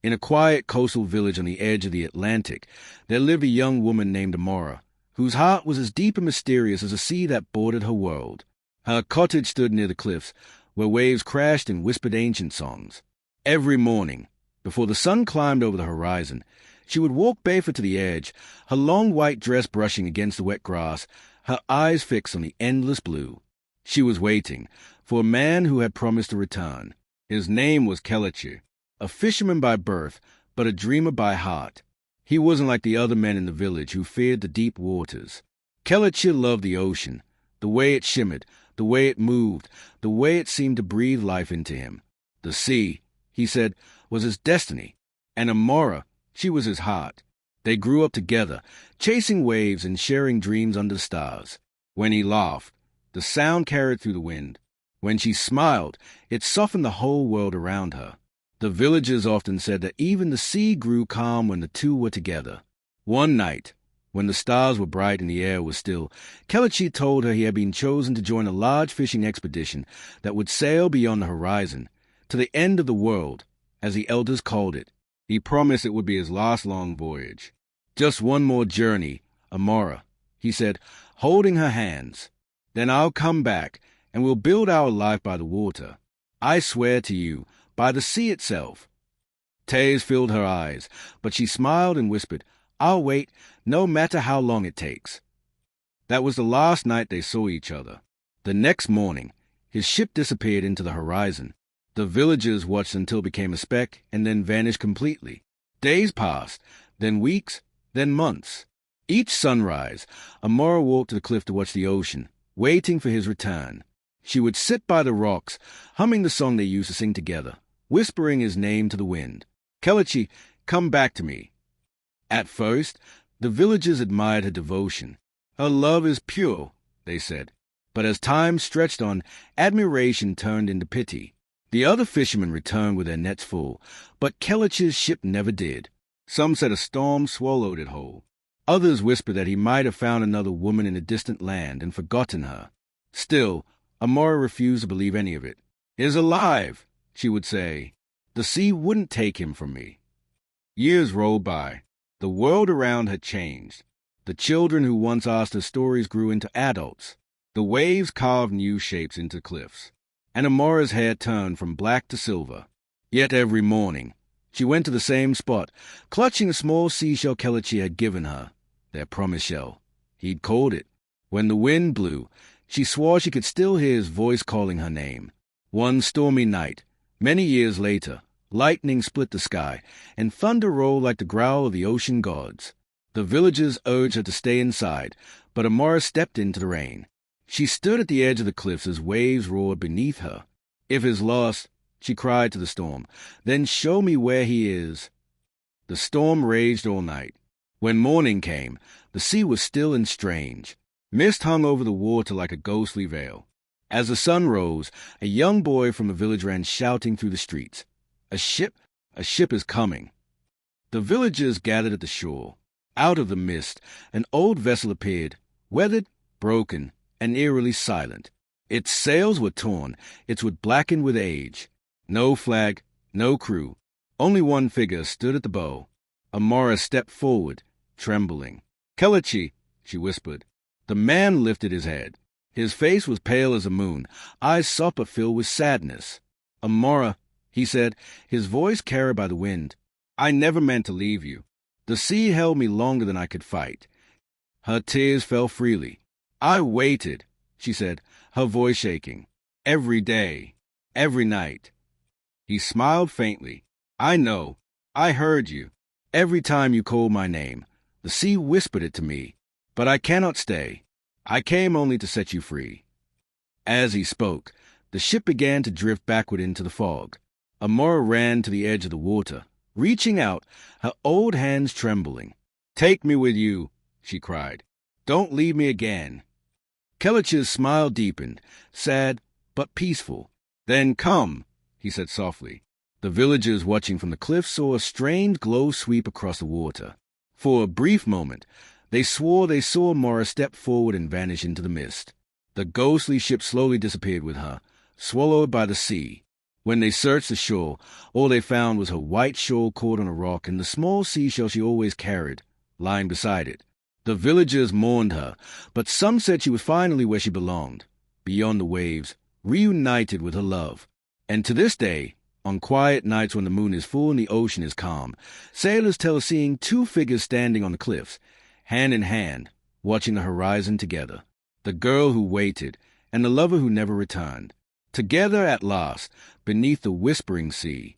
In a quiet coastal village on the edge of the Atlantic, there lived a young woman named Amara, whose heart was as deep and mysterious as the sea that bordered her world. Her cottage stood near the cliffs, where waves crashed and whispered ancient songs. Every morning, before the sun climbed over the horizon, she would walk barefoot to the edge, her long white dress brushing against the wet grass, her eyes fixed on the endless blue. She was waiting for a man who had promised to return. His name was Kelechi, a fisherman by birth, but a dreamer by heart. He wasn't like the other men in the village who feared the deep waters. Kelechi loved the ocean, the way it shimmered, the way it moved, the way it seemed to breathe life into him. The sea, he said, was his destiny, and Amara, she was his heart. They grew up together, chasing waves and sharing dreams under the stars. When he laughed, the sound carried through the wind. When she smiled, it softened the whole world around her. The villagers often said that even the sea grew calm when the two were together. One night, when the stars were bright and the air was still, Kelechi told her he had been chosen to join a large fishing expedition that would sail beyond the horizon, to the end of the world, as the elders called it. He promised it would be his last long voyage. Just one more journey, Amara, he said, holding her hands. Then I'll come back, and we'll build our life by the water. I swear to you, by the sea itself. Tears filled her eyes, but she smiled and whispered, I'll wait, no matter how long it takes. That was the last night they saw each other. The next morning, his ship disappeared into the horizon. The villagers watched until it became a speck and then vanished completely. Days passed, then weeks, then months. Each sunrise, Amara walked to the cliff to watch the ocean, waiting for his return. She would sit by the rocks, humming the song they used to sing together, whispering his name to the wind. Kelechi, come back to me. At first, the villagers admired her devotion. Her love is pure, they said. But as time stretched on, admiration turned into pity. The other fishermen returned with their nets full, but Kelechi's ship never did. Some said a storm swallowed it whole. Others whispered that he might have found another woman in a distant land and forgotten her. Still, Amara refused to believe any of it. "He is alive," she would say. "The sea wouldn't take him from me." Years rolled by. The world around had changed. The children who once asked her stories grew into adults. The waves carved new shapes into cliffs, and Amara's hair turned from black to silver. Yet every morning, she went to the same spot, clutching a small seashell Kelechi had given her, their promise shell. He'd called it. When the wind blew, she swore she could still hear his voice calling her name. One stormy night, many years later, lightning split the sky, and thunder rolled like the growl of the ocean gods. The villagers urged her to stay inside, but Amara stepped into the rain. She stood at the edge of the cliffs as waves roared beneath her. "If he's lost," she cried to the storm, "then show me where he is." The storm raged all night. When morning came, the sea was still and strange. Mist hung over the water like a ghostly veil. As the sun rose, a young boy from the village ran shouting through the streets. A ship is coming." The villagers gathered at the shore. Out of the mist, an old vessel appeared, weathered, broken, and eerily silent. Its sails were torn, its wood blackened with age. No flag, no crew. Only one figure stood at the bow. Amara stepped forward, trembling. "Kelechi," she whispered. The man lifted his head. His face was pale as a moon, eyes soft but filled with sadness. "Amara," he said, his voice carried by the wind, "I never meant to leave you. The sea held me longer than I could fight." Her tears fell freely. "I waited," she said, her voice shaking. "Every day, every night." He smiled faintly. "I know. I heard you. Every time you called my name, the sea whispered it to me. But I cannot stay. I came only to set you free." As he spoke, the ship began to drift backward into the fog. Amara ran to the edge of the water, reaching out, her old hands trembling. "Take me with you," she cried. "Don't leave me again." Kelechi's smile deepened, sad but peaceful. "Then come," he said softly. The villagers watching from the cliff saw a strange glow sweep across the water. For a brief moment, they swore they saw Amara step forward and vanish into the mist. The ghostly ship slowly disappeared with her, swallowed by the sea. When they searched the shore, all they found was her white shawl caught on a rock and the small seashell she always carried, lying beside it. The villagers mourned her, but some said she was finally where she belonged, beyond the waves, reunited with her love. And to this day, on quiet nights when the moon is full and the ocean is calm, sailors tell of seeing two figures standing on the cliffs, hand in hand, watching the horizon together. The girl who waited, and the lover who never returned. Together at last, beneath the whispering sea,